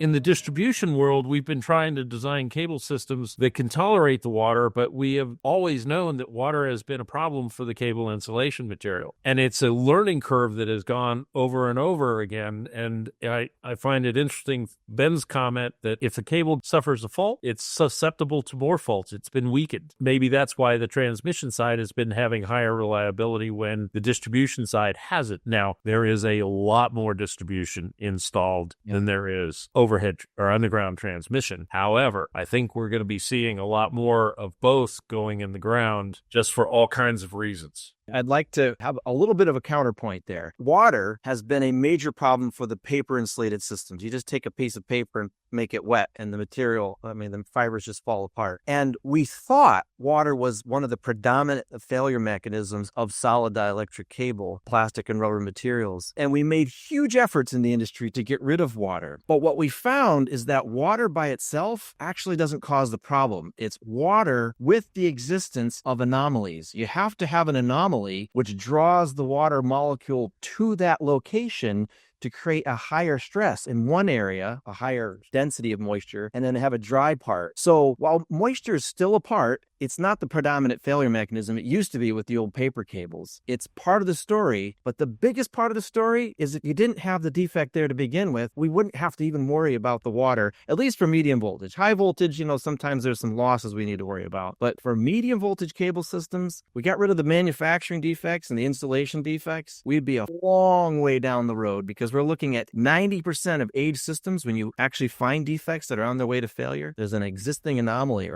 In the distribution world, we've been trying to design cable systems that can tolerate the water, but we have always known that water has been a problem for the cable insulation material. And it's a learning curve that has gone over and over again. And I find it interesting, Ben's comment that if the cable suffers a fault, it's susceptible to more faults. It's been weakened. Maybe that's why the transmission side has been having higher reliability when the distribution side hasn't. Now, there is a lot more distribution installed than there is overhead or underground transmission. However, I think we're going to be seeing a lot more of both going in the ground just for all kinds of reasons. I'd like to have a little bit of a counterpoint there. Water has been a major problem for the paper insulated systems. You just take a piece of paper and make it wet and the material, the fibers just fall apart. And we thought water was one of the predominant failure mechanisms of solid dielectric cable, plastic and rubber materials. And we made huge efforts in the industry to get rid of water. But what we found is that water by itself actually doesn't cause the problem. It's water with the existence of anomalies. You have to have an anomaly which draws the water molecule to that location to create a higher stress in one area, a higher density of moisture, and then have a dry part. So while moisture is still a part, it's not the predominant failure mechanism it used to be with the old paper cables. It's part of the story, but the biggest part of the story is if you didn't have the defect there to begin with, we wouldn't have to even worry about the water, at least for medium voltage. High voltage, sometimes there's some losses we need to worry about. But for medium voltage cable systems, we got rid of the manufacturing defects and the installation defects. We'd be a long way down the road because we're looking at 90% of age systems. When you actually find defects that are on their way to failure, there's an existing anomaly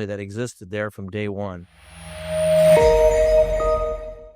that existed there from day one.